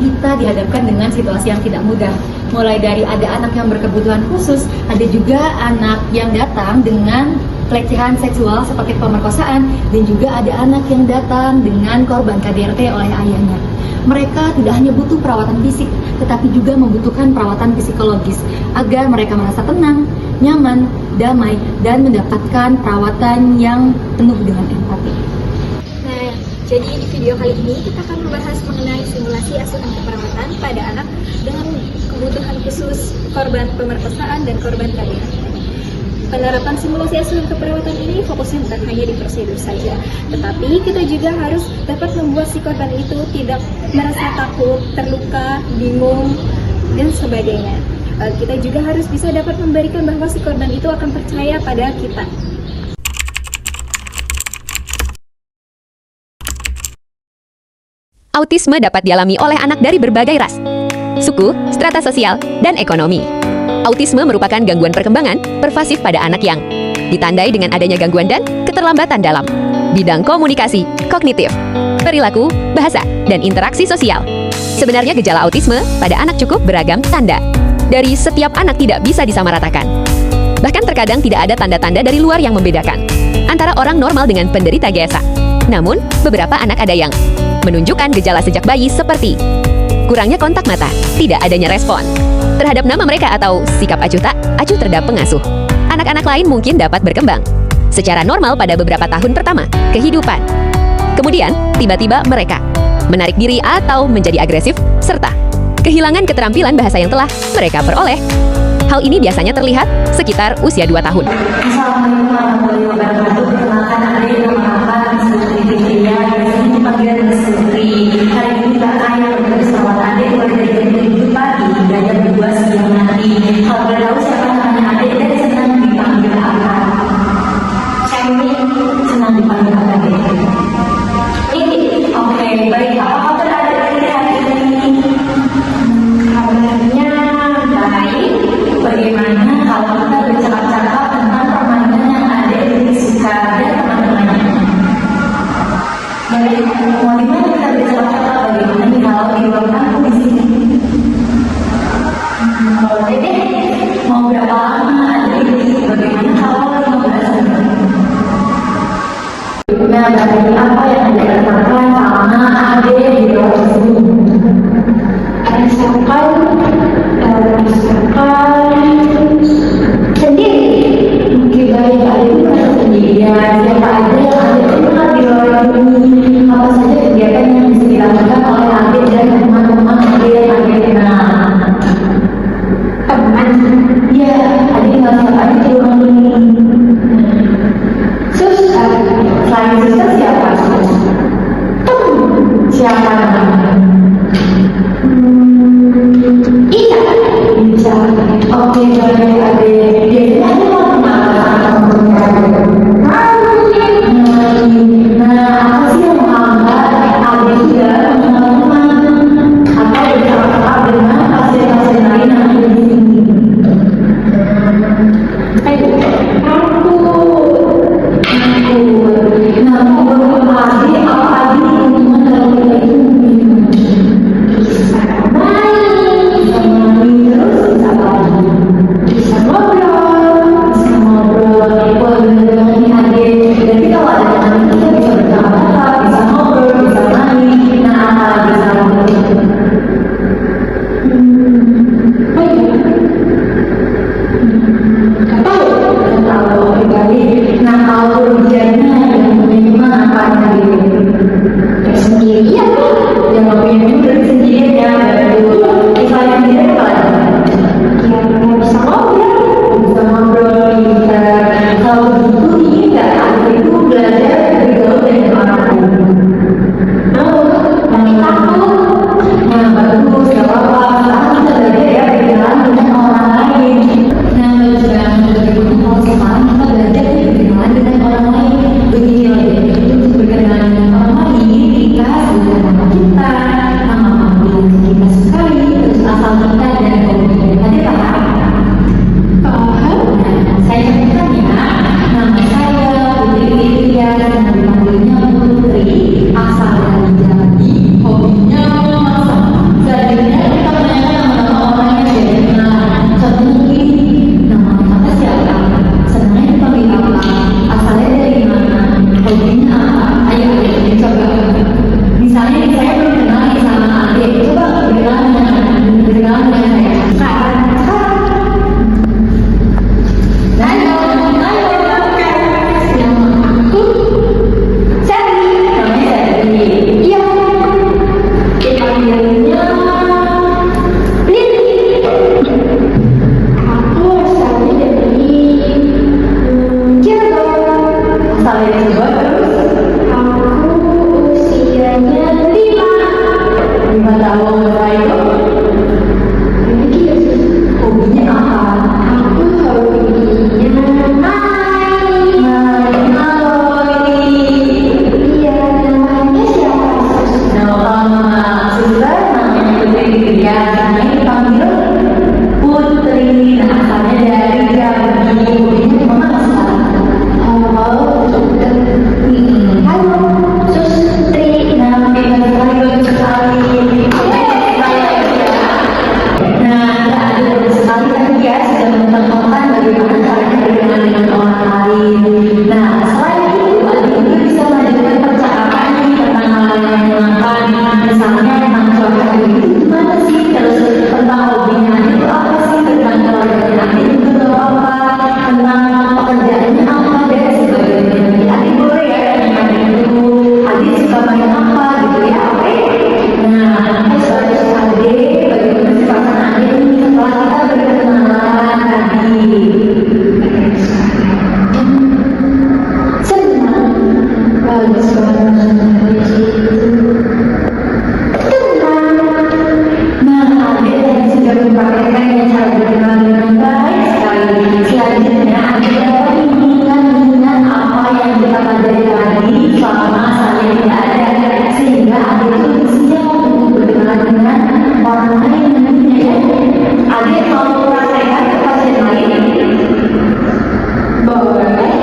kita dihadapkan dengan situasi yang tidak mudah. Mulai dari ada anak yang berkebutuhan khusus, ada juga anak yang datang dengan pelecehan seksual seperti pemerkosaan, dan juga ada anak yang datang dengan korban KDRT oleh ayahnya. Mereka tidak hanya butuh perawatan fisik, tetapi juga membutuhkan perawatan psikologis agar mereka merasa tenang, nyaman, damai, dan mendapatkan perawatan yang penuh dengan empati. Nah, jadi di video kali ini kita akan membahas mengenai simulasi asuhan keperawatan pada anak dengan kebutuhan khusus korban pemerkosaan dan korban KDRT. Penerapan simulasi asuhan keperawatan ini fokusnya bukan hanya di prosedur saja, tetapi kita juga harus dapat membuat si korban itu tidak merasa takut, terluka, bingung, dan sebagainya. Kita juga harus bisa dapat memberikan bahwa si korban itu akan percaya pada kita. Autisme dapat dialami oleh anak dari berbagai ras, suku, strata sosial, dan ekonomi. Autisme merupakan gangguan perkembangan pervasif pada anak yang ditandai dengan adanya gangguan dan keterlambatan dalam bidang komunikasi, kognitif, perilaku, bahasa, dan interaksi sosial. Sebenarnya gejala autisme pada anak cukup beragam tanda. Dari setiap anak tidak bisa disamaratakan. Bahkan terkadang tidak ada tanda-tanda dari luar yang membedakan antara orang normal dengan penderita GSA. Namun, beberapa anak ada yang menunjukkan gejala sejak bayi seperti kurangnya kontak mata, tidak adanya respon terhadap nama mereka atau sikap acuh tak acuh terhadap pengasuh. Anak-anak lain mungkin dapat berkembang secara normal pada beberapa tahun pertama kehidupan. Kemudian, tiba-tiba mereka menarik diri atau menjadi agresif, serta kehilangan keterampilan bahasa yang telah mereka peroleh. Hal ini biasanya terlihat sekitar usia 2 tahun. Assalamualaikum warahmatullahi wabarakatuh. Perkenalkan adik nama Sutri Fitriya, biasanya dipanggil Sutri. Hari ini kita akan bersama adik mulai dari jam 7 pagi hingga jam 2 siang nanti. Kalau boleh tahu siapa namanya adik dan senang dipanggil apa? Cemi, senang dipanggil apa adik? Ini, oke, baik. Apa kabar adik hari ini? Kabarnya baik. Bagaimana kalau kita bercakap-cakap tentang permainan yang adik suka dan teman-temannya? Baik, mau dimana kita bercakap-cakap bagaimana nih kalau di ruang tamu di sini? Boleh deh, mau berapa lama adik di sini? Bagaimana kalau 15 menit? Nah, dari apa yang adik katakan sama adik di ruang sini? Sendiri, mungkin baik adik itu merasa sendirian. Siapa aja yang adik kenal di luar ini? Apa saja kegiatan yang bisa dilakukan oleh adik dan teman-teman adik yang adik kenal? Teman? Iya, adik kenal siapa aja di ruang ini? Sus, selain suster siapa? Senang. Bagus banget. Nah, adik tadi sudah mempraktekkan yang cara berkenal dengan baik sekali. Selanjutnya, adik dapat mengingat dengan apa yang kita pelajari tadi selama saya tidak ada, sehingga adik itu siap untuk berkenalan dengan orang lain nantinya ya. Adik mau praktekkan ke pasien lain? Boleh.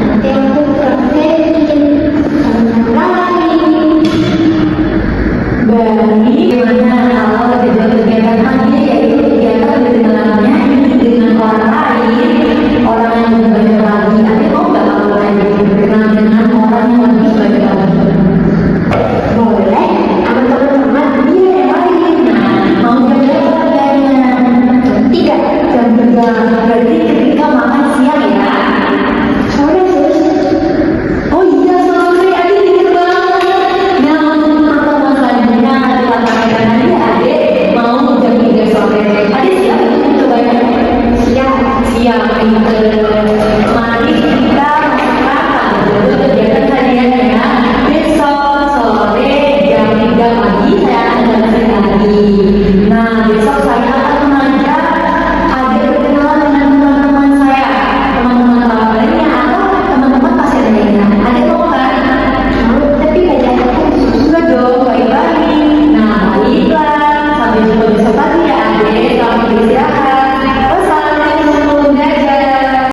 Nanti aku praktekin sama lain. Baik, gimana kalau kegiatan adik yaitu kegiatan berkenalannya dengan orang lain, orang yang lebih banyak lagi. Adik mau nggak kalau adik berkenalan dengan orang yang lebih banyak lagi? Boleh, sama teman-teman. Iya, yang lain. Nah, mau jam berapa kerjanya? Jam 3. Jam 3. Berarti ketika makan siang ya? Sore, sus. Oh iya, sore. Adik ingat banget. Nah, untuk pertemuan selanjutnya adalah praktekan nanti adik mau jam 3 sore. Adik siap untuk mencobanya? Siap. Siap. Mari kita masukkan untuk kegiatan hariannya. Besok sore jam 3 pagi saya akan jelasin lagi. Nah, besok saya akan mengajak adik berkenalan dengan teman-teman saya, teman-teman lainnya atau teman-teman pasien lainnya. Adik mau kan? Mau, tapi nggak jadi. Enggak dong, baik-baik. Nah, baiklah. Sampai jumpa besok pagi ya adik. Selamat beristirahat. Wassalamualaikum, dadah.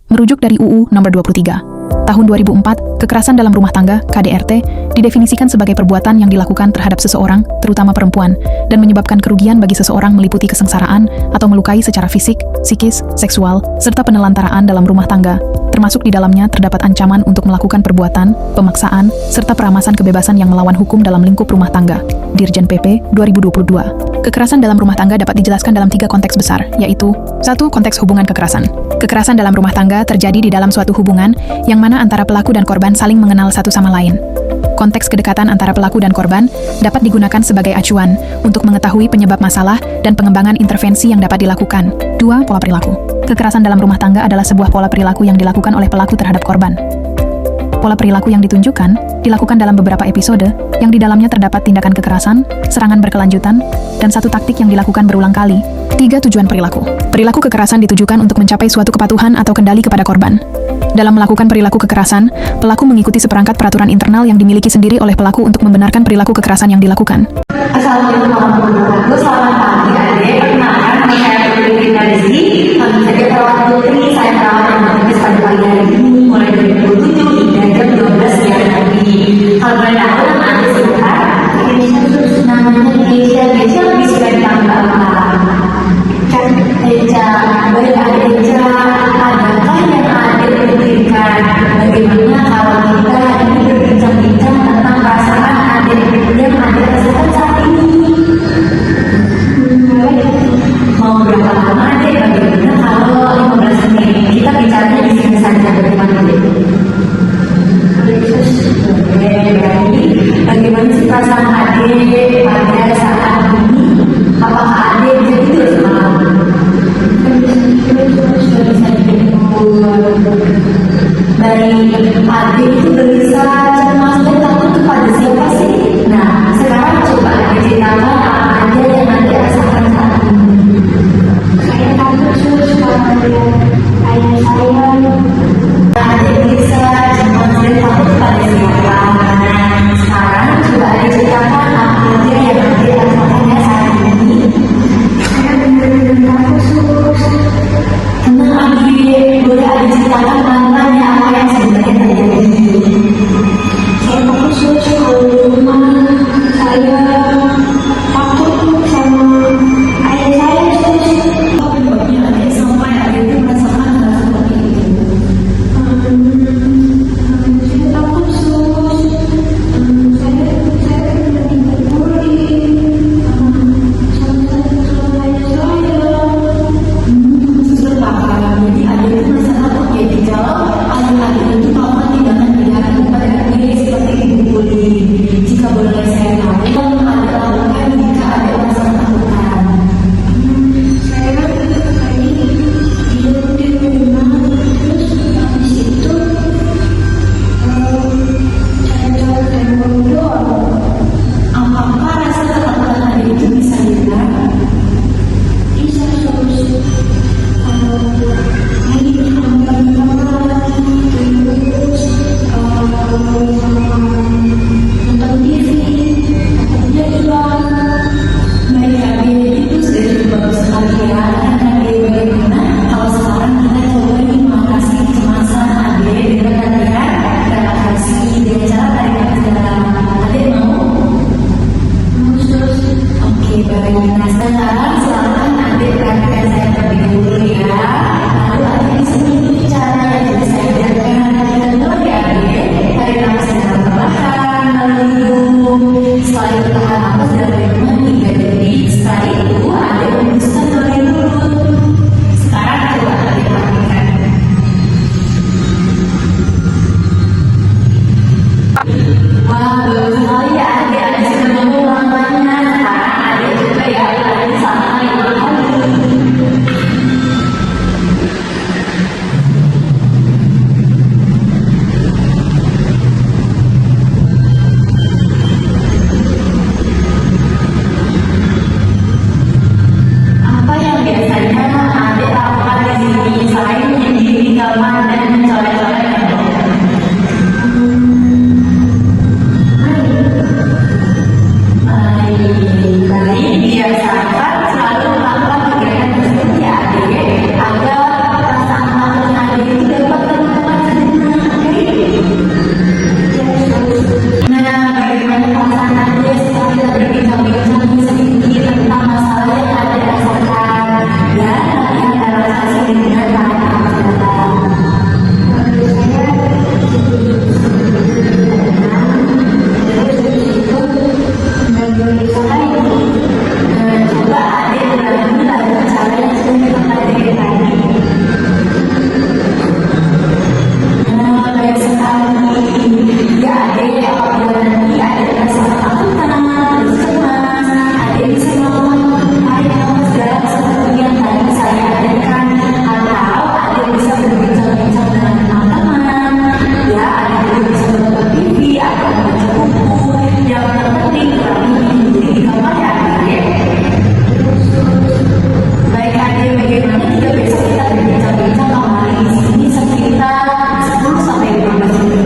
Merujuk dari UU Nomor 23 Tahun 2004, kekerasan dalam rumah tangga (KDRT) didefinisikan sebagai perbuatan yang dilakukan terhadap seseorang, terutama perempuan, dan menyebabkan kerugian bagi seseorang meliputi kesengsaraan atau melukai secara fisik, psikis, seksual, serta penelantaraan dalam rumah tangga. Termasuk di dalamnya terdapat ancaman untuk melakukan perbuatan, pemaksaan, serta peramasan kebebasan yang melawan hukum dalam lingkup rumah tangga. Dirjen PP 2022. Kekerasan dalam rumah tangga dapat dijelaskan dalam 3 konteks besar, yaitu 1. Konteks hubungan kekerasan. Kekerasan dalam rumah tangga terjadi di dalam suatu hubungan yang mana antara pelaku dan korban saling mengenal satu sama lain. Konteks kedekatan antara pelaku dan korban dapat digunakan sebagai acuan untuk mengetahui penyebab masalah dan pengembangan intervensi yang dapat dilakukan. 2. Pola perilaku. Kekerasan dalam rumah tangga adalah sebuah pola perilaku yang dilakukan oleh pelaku terhadap korban. Pola perilaku yang ditunjukkan dilakukan dalam beberapa episode yang di dalamnya terdapat tindakan kekerasan, serangan berkelanjutan, dan satu taktik yang dilakukan berulang kali. 3. Tujuan perilaku. Perilaku kekerasan ditujukan untuk mencapai suatu kepatuhan atau kendali kepada korban. Dalam melakukan perilaku kekerasan, pelaku mengikuti seperangkat peraturan internal yang dimiliki sendiri oleh pelaku untuk membenarkan perilaku kekerasan yang dilakukan. Assalamualaikum warahmatullahi wabarakatuh. Selamat pagi adik. Perkenalkan, nama saya Putri Rizky. Panggil saja perawat Putri. Saya perawat yang bertugas pada pagi hari ini mulai dari pukul 7 hingga jam 12 siang nanti. Kalau boleh tahu nama adik siapa? Namanya Keisha lebih suka dipanggil apa? Keisha. Baik adik Keisha, adakah yang adik pikirkan bagaimana kalau kita ini berbincang-bincang tentang perasaan adik yang adik rasakan saat ini? Nah, sekarang silakan adik perhatikan saya terlebih dulu ya. Lalu adik bisa mengikuti cara yang sudah saya ajarkan. Kita mulai ya adik. Tarik nafas dalam perlahan melalui hidung. Setelah itu tahan nafas dalam hitungan 3 detik. Setelah itu adik hembuskan melalui mulut. Sekarang coba adik perhatikan. Wah, bagus sekali ya adik. Adik sudah mampu melakukannya. Sekarang adik coba ya ulangi sama 5 kali. Apa yang biasanya adik lakukan di sini selain menyendiri di kamar dan mencolek-colek handphone? Baik, biasakan selalu melakukan kegiatan tersebut ya adik, agar perasaan takut adik itu dapat terlupakan sejenak. Nah, bagaimana perasaan adik setelah kita berbincang-bincang sedikit tentang masalah yang adik rasakan dan nanti akan rasa dengan tahap datang. Menurut saya, coba adik ulangi lagi cara yang sudah kita pelajari tadi. Baik sekali. Ya adik, apabila nanti adik merasa ketakutan, terus cemas, adik bisa melakukan tarik nafas dalam seperti yang tadi saya ajarkan, atau adik bisa berbincang-bincang dengan teman-teman. Ya, adik juga bisa menonton TV atau membaca buku. Yang terpenting kurang menyendiri di kamar ya adik. Baik adik, bagaimana jika besok kita berbincang-bincang kembali di sini sekitar 10 sampai 15 menit?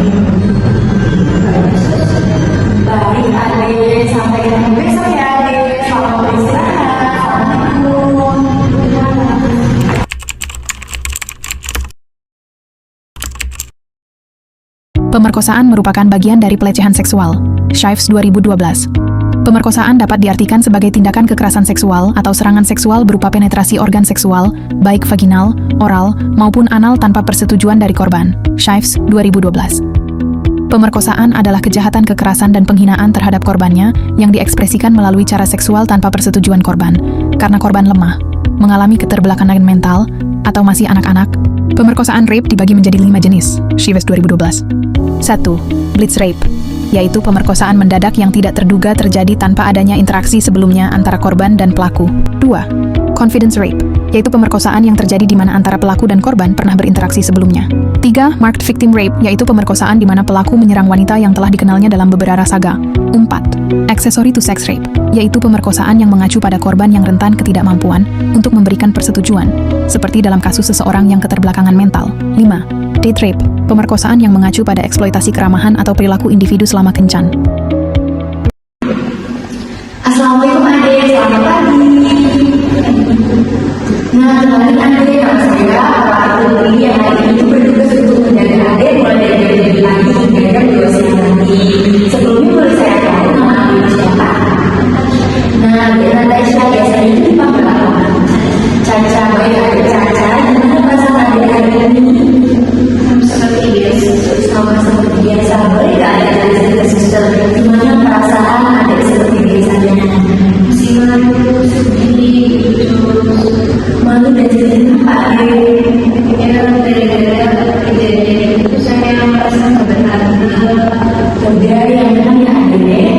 Baik adik, sampai ketemu besok ya adik. Selamat beristirahat. Assalamualaikum. Pemerkosaan merupakan bagian dari pelecehan seksual. Shifes 2012. Pemerkosaan dapat diartikan sebagai tindakan kekerasan seksual atau serangan seksual berupa penetrasi organ seksual, baik vaginal, oral, maupun anal tanpa persetujuan dari korban. Shifes 2012. Pemerkosaan adalah kejahatan kekerasan dan penghinaan terhadap korbannya yang diekspresikan melalui cara seksual tanpa persetujuan korban, karena korban lemah, mengalami keterbelakangan mental, atau masih anak-anak. Pemerkosaan rape dibagi menjadi 5 jenis. Shifes 2012. 1. Blitz rape, yaitu pemerkosaan mendadak yang tidak terduga terjadi tanpa adanya interaksi sebelumnya antara korban dan pelaku. 2. Confidence rape, yaitu pemerkosaan yang terjadi di mana antara pelaku dan korban pernah berinteraksi sebelumnya. 3. Marked victim rape, yaitu pemerkosaan di mana pelaku menyerang wanita yang telah dikenalnya dalam beberapa saga. 4. Accessory to sex rape, yaitu pemerkosaan yang mengacu pada korban yang rentan ketidakmampuan untuk memberikan persetujuan, seperti dalam kasus seseorang yang keterbelakangan mental. 5. Date rape, pemerkosaan yang mengacu pada eksploitasi keramahan atau perilaku individu selama kencan. Assalamualaikum adik, selamat pagi. Nah, kembali adik, nama saya Pak Putri yang hari ini bertugas untuk menjaga adik mulai dari jam 7 pagi hingga jam 2 siang nanti. Sebelumnya boleh saya tahu nama adik siapa? Nah, adik Natasha biasanya itu dipanggil apa? Caca, baik adik Caca. Gimana perasaan adik hari ini? Seperti biasa. Sama seperti biasa. Boleh gak adik dari suster? Gimana perasaan adik seperti biasanya? Masih malu, sedih, malu dan sedih apa adik? Ya, gara-gara kejadian itu saya merasa sebenarnya kerja yang benar ya adik.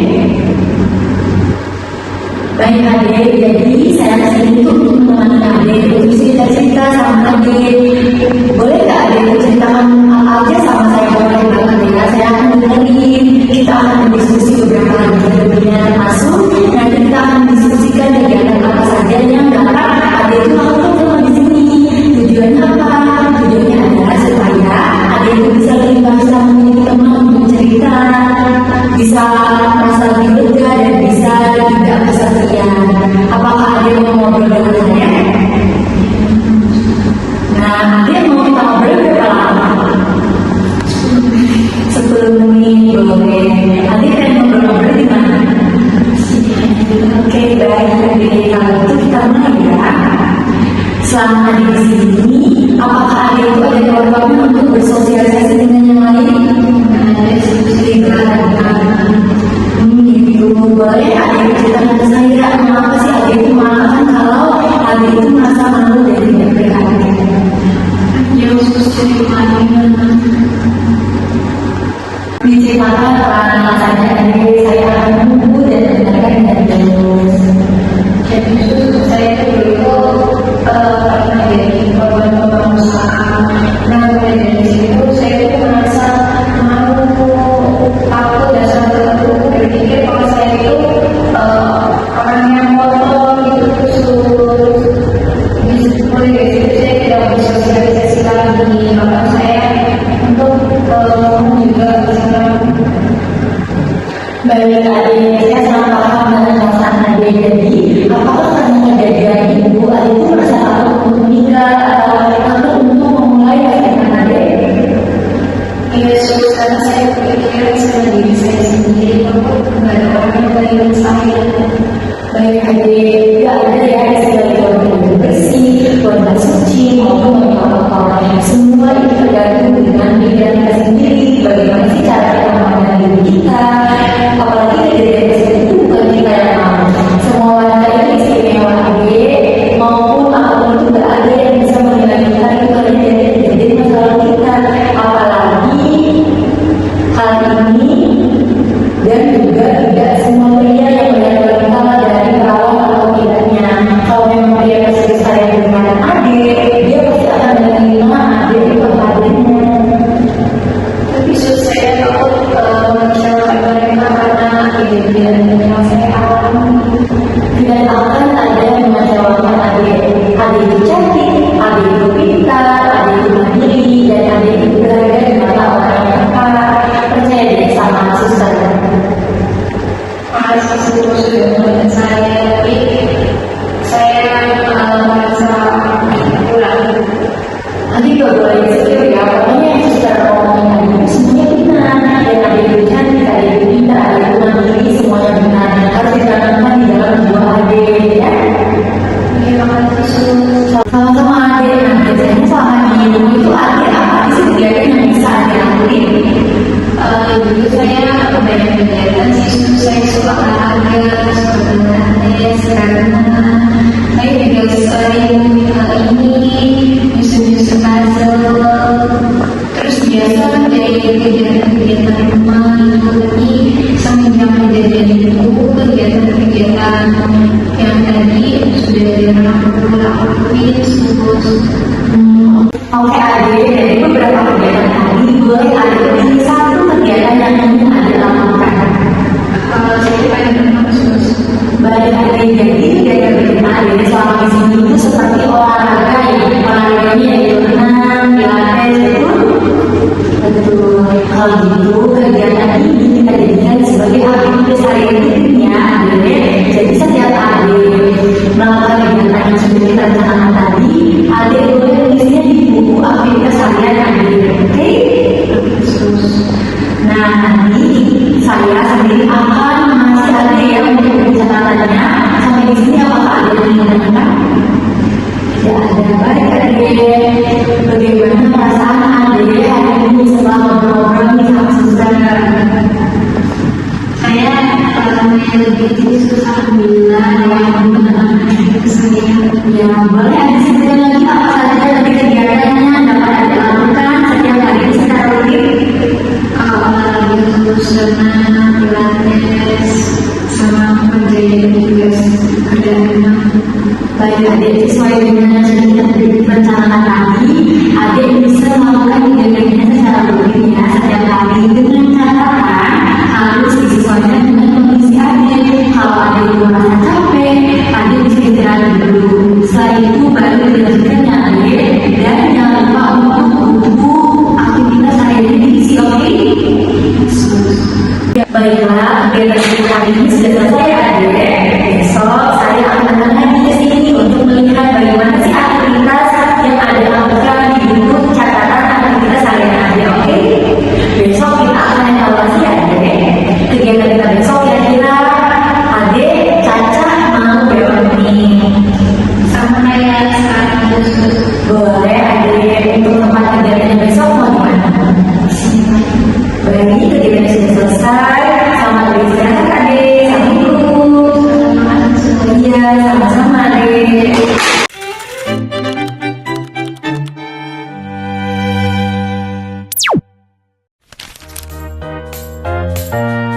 Baik adik, jadi saya kesini untuk menemani adik untuk cerita-cerita sama adik. Boleh gak adik ceritakan apa aja sama saya boleh adik? Saya akan dengerin. Kita akan berdiskusi beberapa lebihnya termasuk nanti kita akan diskusikan kegiatan apa saja yang dapat adik itu lakukan selama di sini. Tujuannya apa? Tujuannya adalah supaya adik itu bisa lebih bisa memiliki teman untuk cerita, bisa merasa lebih lega dan bisa tidak kesepian. Apakah adik mau ngobrol dengan saya? Nah, adik mau kita ngobrol berapa lama? selama adik di sini, apakah adik itu ada kewajiban untuk bersosialisasi dengan yang lain? Gitu. Boleh adik ceritakan ke saya, kenapa sih adik itu mengatakan kalau adik itu merasa malu dan tidak berani? Ya, khusus ceritanya. Diceritakan pengalaman saya adik, saya akan menunggu dan mendengarkan dari terus. Jadi saya dulu pernah jadi korban pemerkosaan. Nah, dari situ saya merasa malu, takut dan selalu berpikir kalau saya itu orang yang kotor gitu, kusut. Mulai dari situ saya tidak bersosialisasi lagi, bahkan saya untuk juga balik adik saya sangat paham dengan perasaan adik. Jadi apakah karena dari ibu adik itu merasa takut untuk menikah atau takut untuk memulai kehidupan adik? Iya, karena saya berpikir sama diri saya sendiri, kalau nggak ada orang yang baik saya. Baik adik, nggak ada ya sebagai orang yang bersih, orang suci maupun orang semua itu tergantung dengan diri kita sendiri. Bagaimana sih cara kita memandang diri kita? Apalagi dari itu bukan kita yang mau. Semua wanita itu istimewa adik, maupun apapun itu nggak ada yang bisa menilai kita itu hanya dari masalah kita. Apalagi hal ini dan juga tidak semua pria yang melihat wanita dari perawan atau tidaknya. Kalau memang dia masih sayang dengan adik, dia pasti akan menerima adik itu adiknya. Tapi saya takut mengecewakan mereka karena kejadian yang saya alami. Tidak akan ada yang mengecewakan adik. Adik itu cantik, adik itu pintar, adik itu mandiri, dan adik itu berharga di mata orang yang tepat. Percaya deh sama suster. Makasih sudah membantu saya, tapi saya merasa kurang. Nanti kalau boleh disitu ya, pokoknya yang suster ngomongin adik itu semuanya benar. Dan adik itu cantik, adik itu pintar, adik itu mandiri, semuanya benar. Harus ditanamkan di dalam jiwa adik ya. Terima kasih suster. Sama-sama adik. Nah, biasanya selama di rumah itu adik apa sih kegiatan yang bisa adik lakuin? Dulu saya banyak kegiatan sih, saya suka olahraga, suka bermain, renang. Saya juga sering ini nyusun puzzle. Terus biasa dari kegiatan rumah ini semenjak kejadian itu kegiatan yang tadi sudah dilakuin terus. Oke adik, dari beberapa kegiatan tadi boleh adik pilih satu kegiatan yang ingin adik lakukan. Saya pengen berenang terus. Baik adik, jadi kegiatan adik selama di sini itu seperti olahraga ya, olahraganya yaitu renang, pilates, betul. Kalau gitu kegiatan ini kita jadikan sebagai aktivitas hariannya adik. Jadi setiap adik melakukan kegiatan yang sudah kita rencanakan tadi, adik boleh tulisnya di buku aktivitas harian adik. Oke? Nah, nanti saya sendiri akan mengasih adik ya untuk pencatatannya. Sampai di sini apakah ada yang menanyakan? Tidak ada. Baik adik. Bagaimana perasaan adik hari ini setelah ngobrol-ngobrol nih sama suster? Saya lebih susah alhamdulillah ya saya. Ya boleh adik sebutin lagi apa saja dari kegiatannya dapat adik lakukan setiap hari secara rutin? Olahraga terus renang, pilates, sama kerjain tugas kerjaan. Baik adik, sesuai dengan yang sudah kita rencanakan tadi, adik bisa melakukan kegiatannya secara rutin ya setiap hari dengan catatan harus disesuaikan dengan kondisi adik. Kalau adik merasa capek, adik bisa istirahat dulu. Setelah itu baru dilanjutkan ya adik. Dan jangan lupa untuk buku aktivitas harian diisi, oke? Baiklah, kegiatan hari ini sudah selesai adik. Besok saya akan datang lagi ke sini untuk melihat bagaimana sih aktivitas yang ada lakukan di buku catatan aktivitas harian adik, oke? Besok kita akan evaluasi adik. Kegiatan kita besok kira-kira adik, Caca mau berapa nih? Sama kayak sekarang kasih.